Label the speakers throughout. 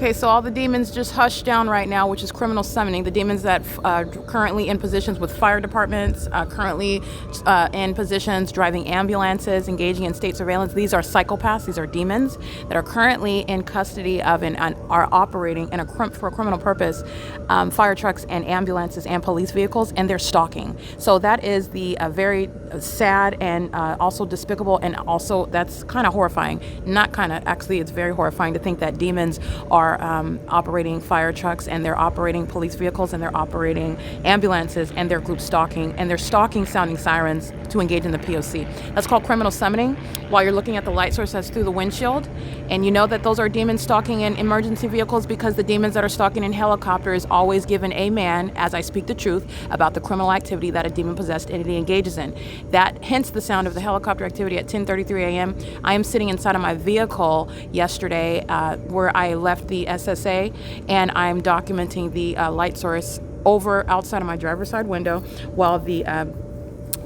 Speaker 1: Okay, so all the demons just hushed down right now, which is criminal summoning. The demons that are currently in positions with fire departments, currently in positions driving ambulances, engaging in state surveillance. These are psychopaths. These are demons that are currently in custody of and are operating for a criminal purpose, fire trucks and ambulances and police vehicles, and they're stalking. So that is the very sad and also despicable, and also that's kind of horrifying. Not kind of, actually, it's very horrifying to think that demons are operating fire trucks, and they're operating police vehicles, and they're operating ambulances, and they're group stalking, and they're stalking sounding sirens to engage in the P.O.C. That's called criminal summoning. While you're looking at the light source that's through the windshield, and you know that those are demons stalking in emergency vehicles, because the demons that are stalking in helicopters always give an amen as I speak the truth about the criminal activity that a demon-possessed entity engages in. That hence the sound of the helicopter activity at 10:33 a.m. I am sitting inside of my vehicle yesterday where I left the SSA, and I'm documenting the light source over outside of my driver's side window while the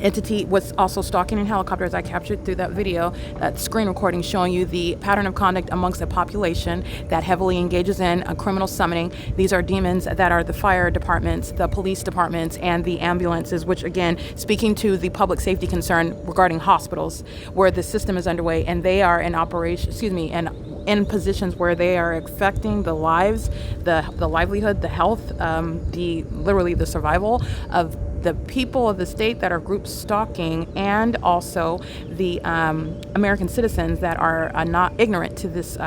Speaker 1: entity was also stalking in helicopters. I captured through that video, that screen recording, showing you the pattern of conduct amongst a population that heavily engages in a criminal summoning. These are demons that are the fire departments, the police departments, and the ambulances, which again, speaking to the public safety concern regarding hospitals where the system is underway, and they are in operation, and in positions where they are affecting the lives, the livelihood, the health, literally the survival of the people of the state that are group stalking, and also the American citizens that are not ignorant to this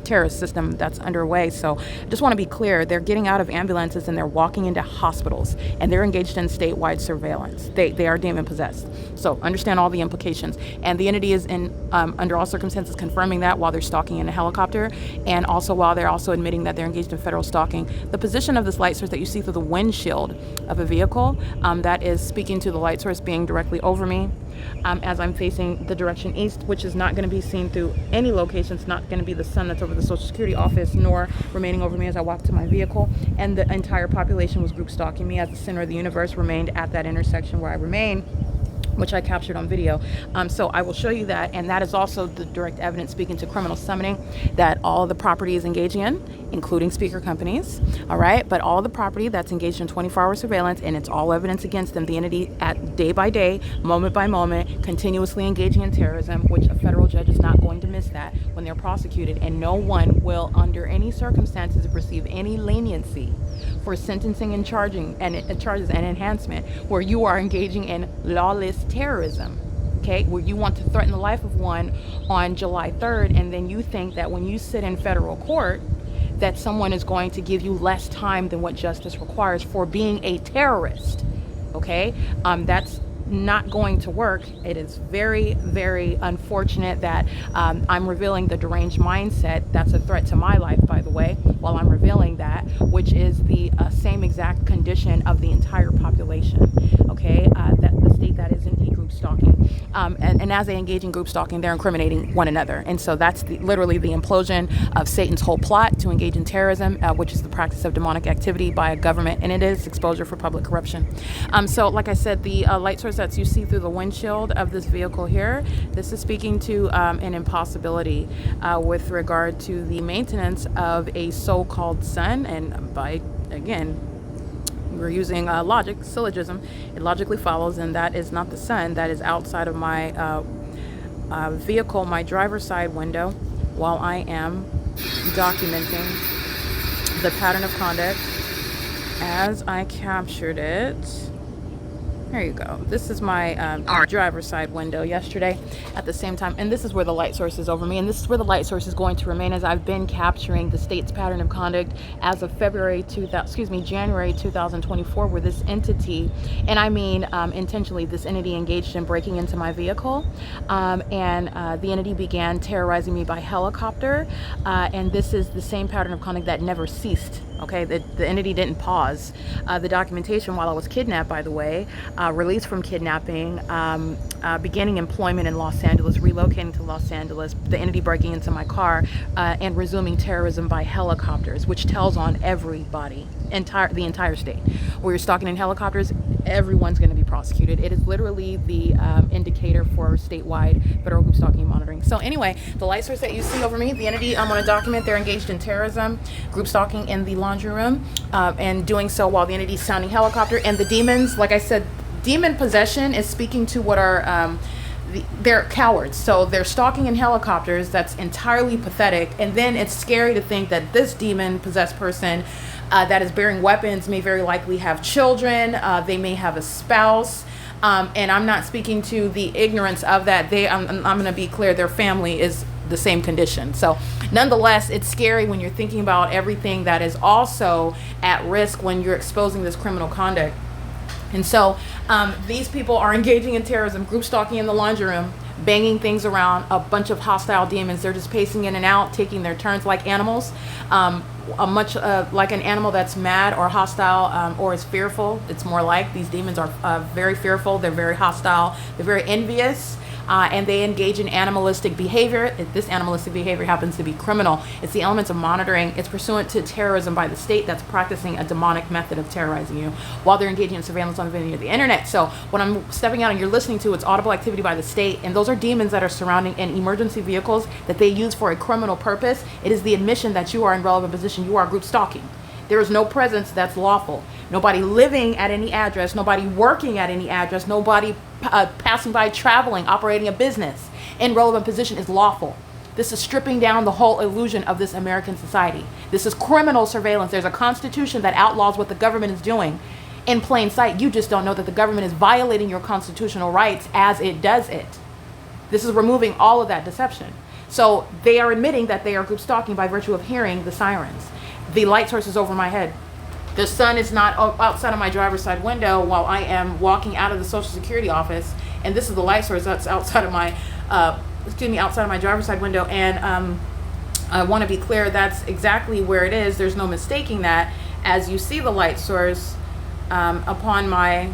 Speaker 1: terrorist system that's underway. So I just want to be clear, they're getting out of ambulances and they're walking into hospitals, and they're engaged in statewide surveillance. They are demon possessed. So understand all the implications. And the entity is in under all circumstances confirming that while they're stalking in a helicopter, and also while they're also admitting that they're engaged in federal stalking. The position of this light source that you see through the windshield of a vehicle, that is speaking to the light source being directly over me as I'm facing the direction east, which is not going to be seen through any location. It's not going to be the sun that's over the Social Security office, nor remaining over me as I walk to my vehicle. And the entire population was group stalking me as the center of the universe remained at that intersection where I remain, which I captured on video. So I will show you that, and that is also the direct evidence speaking to criminal summoning that all the property is engaging in, including speaker companies, all right? But all the property that's engaged in 24-hour surveillance, and it's all evidence against them, the entity at day by day, moment by moment, continuously engaging in terrorism, which a federal judge is not going to miss that when they're prosecuted, and no one will, under any circumstances, receive any leniency for sentencing and charges and enhancement where you are engaging in lawless terrorism, okay, where you want to threaten the life of one on July 3rd, and then you think that when you sit in federal court that someone is going to give you less time than what justice requires for being a terrorist, okay? That's not going to work. It is very, very unfortunate that I'm revealing the deranged mindset that's a threat to my life, by the way, while I'm revealing that, which is the same exact condition of the entire population, okay? That the state that is indeed group stalking. And as they engage in group stalking, they're incriminating one another. And so that's literally the implosion of Satan's whole plot to engage in terrorism, which is the practice of demonic activity by a government, and it is exposure for public corruption. So like I said, the light source that you see through the windshield of this vehicle here, this is speaking to an impossibility with regard to the maintenance of a so-called sun. And by, again, we're using logic, syllogism, it logically follows, and that is not the sun. That is outside of my vehicle, my driver's side window, while I am documenting the pattern of conduct as I captured it. There you go. This is my driver's side window yesterday at the same time. And this is where the light source is over me. And this is where the light source is going to remain as I've been capturing the state's pattern of conduct as of January 2024, where this entity, and I mean intentionally, this entity engaged in breaking into my vehicle. And the entity began terrorizing me by helicopter. And this is the same pattern of conduct that never ceased. Okay, the entity didn't pause. The documentation while I was kidnapped, by the way, released from kidnapping, beginning employment in Los Angeles, relocating to Los Angeles, the entity breaking into my car, and resuming terrorism by helicopters, which tells on everybody, the entire state. Where you're stalking in helicopters, everyone's going to be prosecuted. It is literally the indicator for statewide federal group stalking and monitoring. So anyway, the light source that you see over me, the entity I'm on a document, they're engaged in terrorism, group stalking in the laundry room, and doing so while the entity's sounding helicopter. And the demons, like I said, demon possession is speaking to what are they're cowards, so they're stalking in helicopters. That's entirely pathetic. And then it's scary to think that this demon possessed person that is bearing weapons may very likely have children. They may have a spouse, and I'm not speaking to the ignorance of that. I'm going to be clear, their family is the same condition. So nonetheless, it's scary when you're thinking about everything that is also at risk when you're exposing this criminal conduct. And so these people are engaging in terrorism, group stalking in the laundry room, banging things around, a bunch of hostile demons. They're just pacing in and out, taking their turns like animals, much like an animal that's mad or hostile or is fearful. It's more like these demons are very fearful. They're very hostile. They're very envious. And they engage in animalistic behavior. This animalistic behavior happens to be criminal. It's the elements of monitoring. It's pursuant to terrorism by the state that's practicing a demonic method of terrorizing you while they're engaging in surveillance on the internet. So when I'm stepping out and you're listening to, it's audible activity by the state, and those are demons that are surrounding in emergency vehicles that they use for a criminal purpose. It is the admission that you are in relevant position. You are group stalking. There is no presence that's lawful. Nobody living at any address, nobody working at any address, nobody passing by, traveling, operating a business in relevant position is lawful. This is stripping down the whole illusion of this American society. This is criminal surveillance. There's a constitution that outlaws what the government is doing in plain sight. You just don't know that the government is violating your constitutional rights as it does it. This is removing all of that deception. So they are admitting that they are group stalking by virtue of hearing the sirens. The light source is over my head. The sun is not outside of my driver's side window while I am walking out of the Social Security office, and this is the light source that's outside of my, outside of my driver's side window. And I want to be clear, that's exactly where it is. There's no mistaking that. As you see the light source upon my,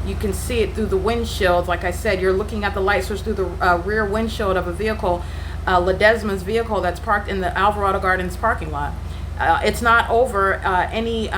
Speaker 1: you can see it through the windshield. Like I said, you're looking at the light source through the rear windshield of a vehicle, Ledesma's vehicle that's parked in the Alvarado Gardens parking lot. It's not over any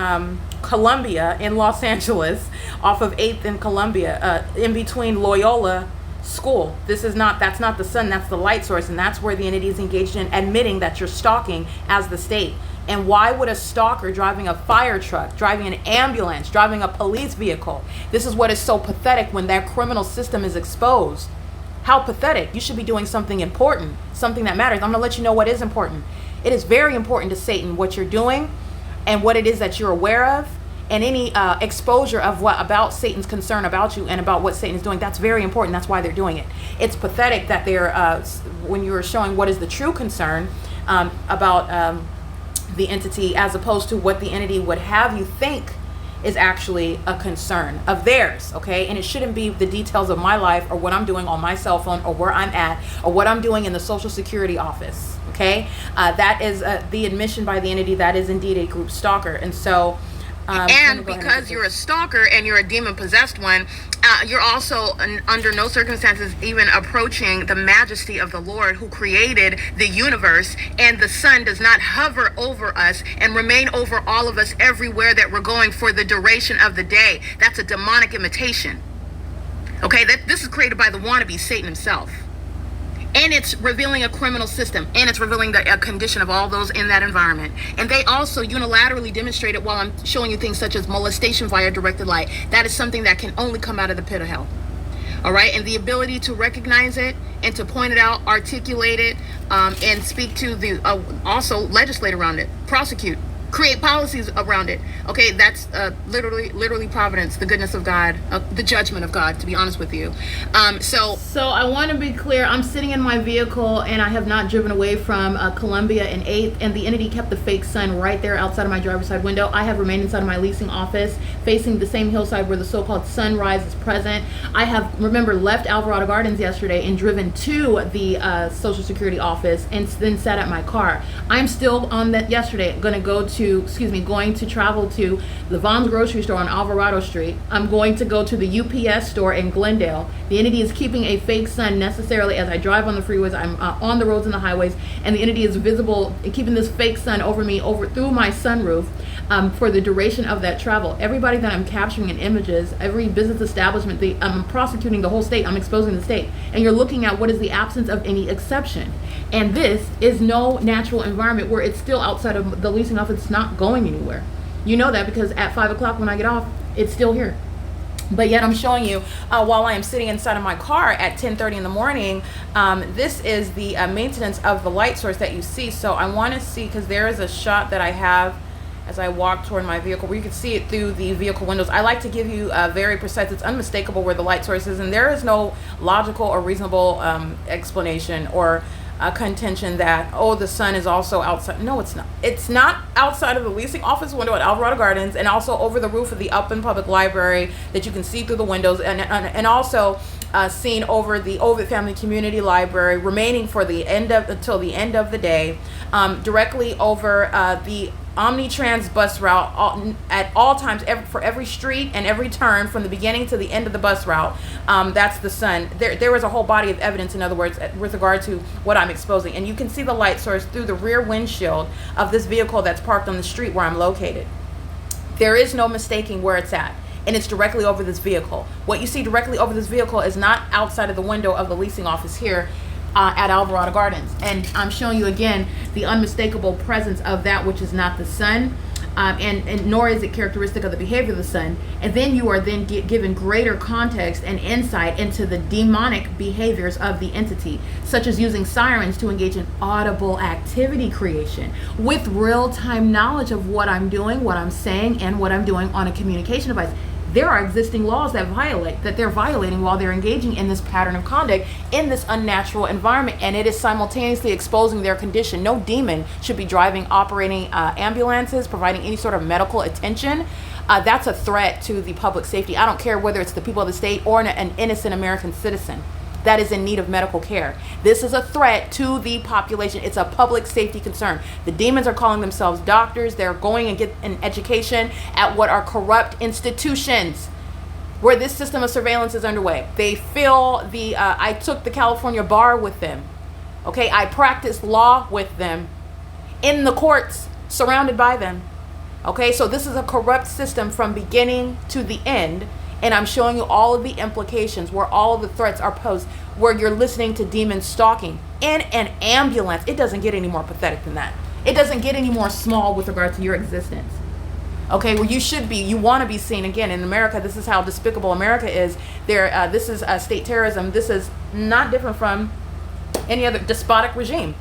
Speaker 1: Columbia in Los Angeles off of 8th and Columbia, in between Loyola School. That's not the sun, that's the light source, and that's where the entity is engaged in admitting that you're stalking as the state. And why would a stalker driving a fire truck, driving an ambulance, driving a police vehicle? This is what is so pathetic when that criminal system is exposed. How pathetic. You should be doing something important, something that matters. I'm going to let you know what is important. It is very important to Satan what you're doing and what it is that you're aware of, and any exposure of what about Satan's concern about you and about what Satan is doing. That's very important. That's why they're doing it. It's pathetic that they're when you're showing what is the true concern about the entity, as opposed to what the entity would have you think is actually a concern of theirs, okay? And it shouldn't be the details of my life or what I'm doing on my cell phone or where I'm at or what I'm doing in the Social Security office, okay? That is the admission by the entity that is indeed a group stalker. And so
Speaker 2: and because you're a stalker and you're a demon-possessed one, you're also under no circumstances even approaching the majesty of the Lord who created the universe, and the sun does not hover over us and remain over all of us everywhere that we're going for the duration of the day. That's a demonic imitation. Okay, this is created by the wannabe, Satan himself. And it's revealing a criminal system, and it's revealing the condition of all those in that environment. And they also unilaterally demonstrate it while I'm showing you things such as molestation via directed light. That is something that can only come out of the pit of hell. All right, and the ability to recognize it and to point it out, articulate it, and speak to the also legislate around it, prosecute, create policies around it. Okay, that's literally providence, the goodness of God, the judgment of God, to be honest with you. So I want to be clear. I'm sitting in my vehicle and I have not driven away from Columbia and 8th, and the entity kept the fake sun right there outside of my driver's side window. I have remained inside of my leasing office facing the same hillside where the so-called sunrise is present. I have, remember, left Alvarado Gardens yesterday and driven to the Social Security office and then sat at my car. I'm still on that yesterday going to go to
Speaker 1: going to travel to the Vaughn's grocery store on Alvarado Street. I'm going to go to the UPS store in Glendale. The entity is keeping a fake sun necessarily as I drive on the freeways. I'm on the roads and the highways, and the entity is visible, keeping this fake sun over me, through my sunroof, for the duration of that travel. Everybody that I'm capturing in images, every business establishment, I'm prosecuting the whole state. I'm exposing the state, and you're looking at what is the absence of any exception. And this is no natural environment where it's still outside of the leasing office. It's not going anywhere. You know that because at 5 o'clock when I get off, it's still here. But yet I'm showing you while I am sitting inside of my car at 10:30 in the morning. This is the maintenance of the light source that you see. So I want to see, because there is a shot that I have as I walk toward my vehicle where you can see it through the vehicle windows. I like to give you very precise, it's unmistakable where the light source is, and there is no logical or reasonable explanation or contention that, oh, the sun is also outside. No, it's not. It's not outside of the leasing office window at Alvarado Gardens, and also over the roof of the Upland Public Library that you can see through the windows, and also seen over the Ovid Family Community Library, remaining for the end of until the end of the day, directly over the Omnitrans bus route at all times, for every street and every turn from the beginning to the end of the bus route. That's the sun. There is a whole body of evidence, in other words, with regard to what I'm exposing. And you can see the light source through the rear windshield of this vehicle that's parked on the street where I'm located. There is no mistaking where it's at. And it's directly over this vehicle. What you see directly over this vehicle is not outside of the window of the leasing office here at Alvarado Gardens. And I'm showing you again the unmistakable presence of that which is not the sun, and nor is it characteristic of the behavior of the sun. And then you are then given greater context and insight into the demonic behaviors of the entity, such as using sirens to engage in audible activity creation with real-time knowledge of what I'm doing, what I'm saying, and what I'm doing on a communication device. There are existing laws that they're violating while they're engaging in this pattern of conduct in this unnatural environment, and it is simultaneously exposing their condition. No demon should be driving, operating ambulances, providing any sort of medical attention. That's a threat to the public safety. I don't care whether it's the people of the state or an innocent American citizen that is in need of medical care. This is a threat to the population. It's a public safety concern. The demons are calling themselves doctors. They're going and get an education at what are corrupt institutions where this system of surveillance is underway. They feel I took the California bar with them. Okay, I practiced law with them in the courts, surrounded by them. Okay, so this is a corrupt system from beginning to the end. And I'm showing you all of the implications where all of the threats are posed, where you're listening to demons stalking in an ambulance. It doesn't get any more pathetic than that. It doesn't get any more small with regard to your existence. Okay, well, you want to be seen. Again, in America, this is how despicable America is. This is state terrorism. This is not different from any other despotic regime.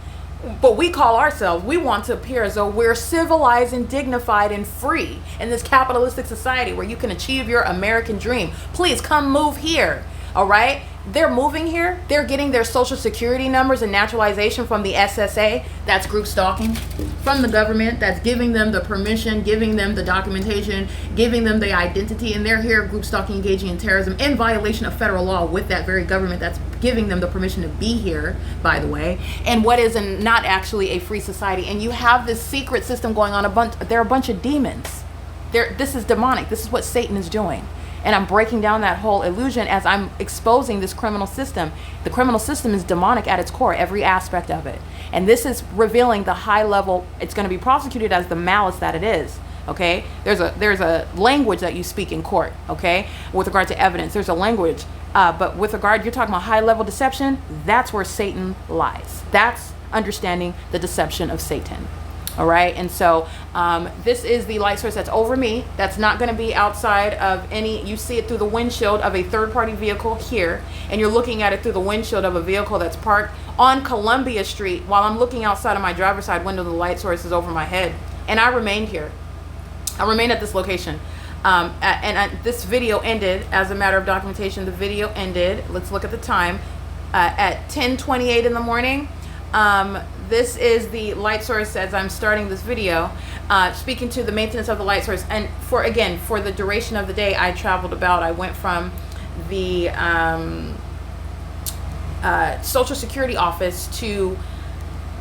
Speaker 1: But we want to appear as though we're civilized and dignified and free in this capitalistic society where you can achieve your American dream. Please come move here. All right? They're moving here. They're getting their social security numbers and naturalization from the SSA. That's group stalking. From the government that's giving them the permission, giving them the documentation, giving them the identity. And they're here group stalking, engaging in terrorism in violation of federal law with that very government that's giving them the permission to be here, by the way. And what is not actually a free society. And you have this secret system going on. There are a bunch of demons. This is demonic. This is what Satan is doing. And I'm breaking down that whole illusion as I'm exposing this criminal system. The criminal system is demonic at its core, every aspect of it. And this is revealing the high level. It's going to be prosecuted as the malice that it is. Okay, there's a language that you speak in court. Okay, with regard to evidence, there's a language. But with regard, you're talking about high level deception. That's where Satan lies. That's understanding the deception of Satan. All right, and so this is the light source that's over me. That's not going to be outside of any. You see it through the windshield of a third-party vehicle here, and you're looking at it through the windshield of a vehicle that's parked on Columbia Street. While I'm looking outside of my driver's side window, the light source is over my head, and I remained here. I remained at this location. This video ended, as a matter of documentation, the video ended, let's look at the time, at 10:28 in the morning. This is the light source as I'm starting this video, speaking to the maintenance of the light source. And for the duration of the day, I traveled about. I went from the Social Security office to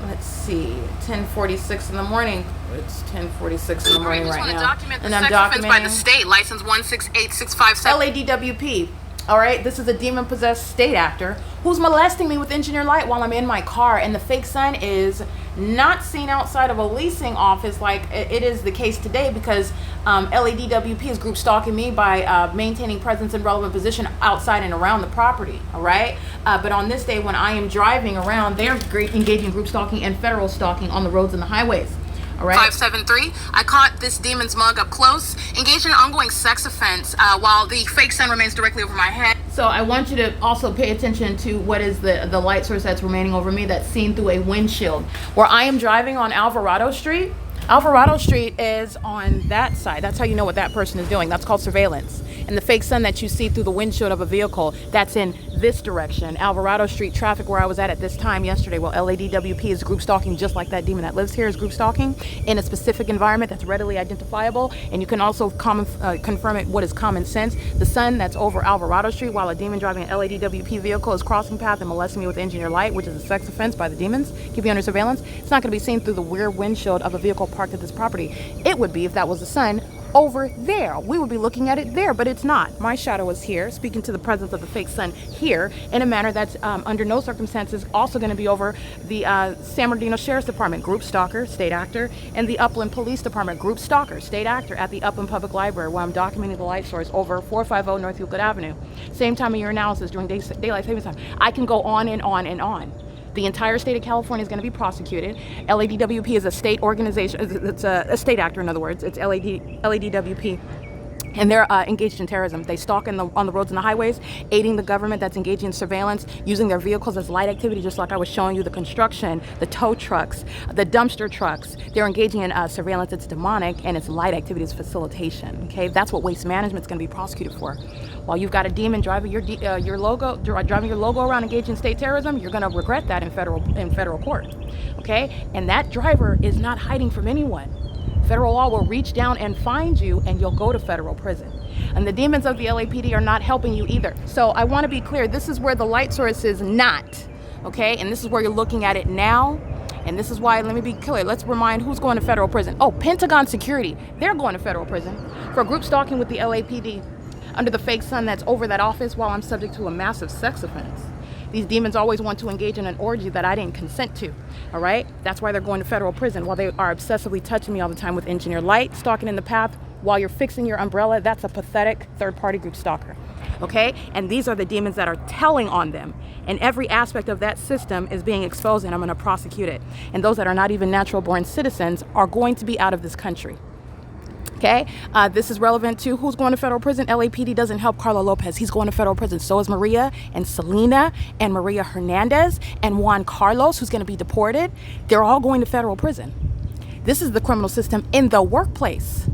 Speaker 1: let's see, 10:46 in the morning. It's 10:46 in the morning right now.
Speaker 2: Document and I'm documenting by the state, license 168657.
Speaker 1: LADWP. All right, this is a demon-possessed state actor who's molesting me with engineer light while I'm in my car, and the fake son is not seen outside of a leasing office like it is the case today, because LADWP is group stalking me by maintaining presence in relevant position outside and around the property. All right, but on this day when I am driving around, they're engaging in group stalking and federal stalking on the roads and the highways. All right.
Speaker 2: 573. I caught this demon's mug up close, engaged in an ongoing sex offense while the fake sun remains directly over my head.
Speaker 1: So I want you to also pay attention to what is the light source that's remaining over me that's seen through a windshield. Where I am driving on Alvarado Street. Alvarado Street is on that side. That's how you know what that person is doing. That's called surveillance. And the fake sun that you see through the windshield of a vehicle, that's in this direction. Alvarado Street traffic where I was at this time yesterday. Well, LADWP is group stalking just like that demon that lives here is group stalking in a specific environment that's readily identifiable. And you can also confirm it what is common sense. The sun that's over Alvarado Street while a demon driving an LADWP vehicle is crossing path and molesting me with engineer light, which is a sex offense by the demons, keep you under surveillance. It's not going to be seen through the rear windshield of a vehicle parked at this property. It would be if that was the sun over there. We would be looking at it there, but it's not. My shadow is here, speaking to the presence of the fake sun here in a manner that's under no circumstances also going to be over the San Bernardino Sheriff's Department, group stalker, state actor, and the Upland Police Department, group stalker, state actor at the Upland Public Library, where I'm documenting the light source over 450 North Euclid Avenue. Same time of year analysis during daylight savings time. I can go on and on and on. The entire state of California is going to be prosecuted. LADWP is a state organization. It's a state actor, in other words. It's LADWP. And they're engaged in terrorism. They stalk on the roads and the highways, aiding the government that's engaging in surveillance, using their vehicles as light activity, just like I was showing you, the construction, the tow trucks, the dumpster trucks. They're engaging in surveillance. It's demonic, and it's light activity, it's facilitation. Okay, that's what waste management is going to be prosecuted for. While you've got a demon driving your logo around engaged in state terrorism, you're going to regret that in federal court. Okay, and that driver is not hiding from anyone. Federal law will reach down and find you, and you'll go to federal prison. And the demons of the LAPD are not helping you either. So I want to be clear. This is where the light source is not. Okay, and this is where you're looking at it now. And this is why, let me be clear. Let's remind who's going to federal prison. Oh, Pentagon Security. They're going to federal prison for group stalking with the LAPD under the fake sun that's over that office while I'm subject to a massive sex offense. These demons always want to engage in an orgy that I didn't consent to, all right? That's why they're going to federal prison while they are obsessively touching me all the time with engineer light, stalking in the path while you're fixing your umbrella. That's a pathetic third-party group stalker, okay? And these are the demons that are telling on them. And every aspect of that system is being exposed, and I'm gonna prosecute it. And those that are not even natural-born citizens are going to be out of this country. Okay, this is relevant to who's going to federal prison. LAPD doesn't help Carlo Lopez. He's going to federal prison. So is Maria and Selena and Maria Hernandez and Juan Carlos, who's going to be deported. They're all going to federal prison. This is the criminal system in the workplace.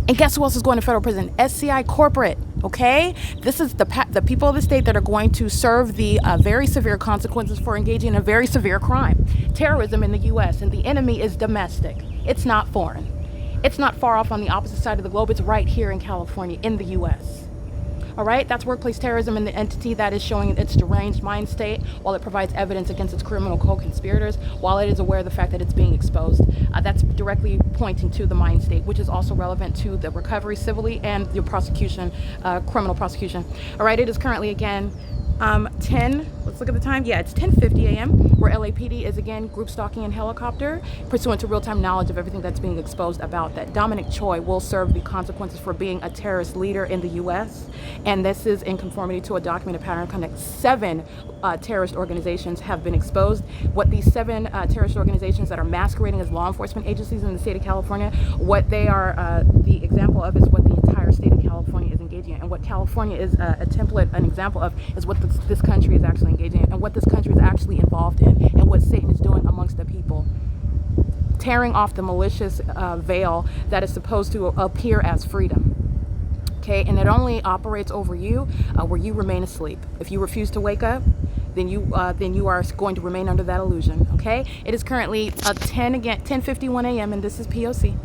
Speaker 1: And guess who else is going to federal prison? SCI Corporate. Okay, this is the people of the state that are going to serve the very severe consequences for engaging in a very severe crime, terrorism in the U.S. And the enemy is domestic. It's not foreign. It's not far off on the opposite side of the globe. It's right here in California, in the U.S. All right, that's workplace terrorism in the entity that is showing its deranged mind state while it provides evidence against its criminal co-conspirators, while it is aware of the fact that it's being exposed. That's directly pointing to the mind state, which is also relevant to the recovery civilly and the prosecution, criminal prosecution. All right, it is currently again 10, let's look at the time. Yeah, it's 10:50 a.m. where LAPD is again group stalking in helicopter pursuant to real-time knowledge of everything that's being exposed about that. Dominic Choi will serve the consequences for being a terrorist leader in the U.S. And this is in conformity to a documented pattern of conduct. 7 terrorist organizations have been exposed. What these 7 terrorist organizations that are masquerading as law enforcement agencies in the state of California, what they are the example of is what the entire state of California is engaging in. And what California is a template, an example of, is what this country is actually engaging in, and what this country is actually involved in, and what Satan is doing amongst the people. Tearing off the malicious veil that is supposed to appear as freedom. Okay, and it only operates over you where you remain asleep. If you refuse to wake up, then you are going to remain under that illusion. Okay, it is currently 10:51 a.m. and this is P.O.C.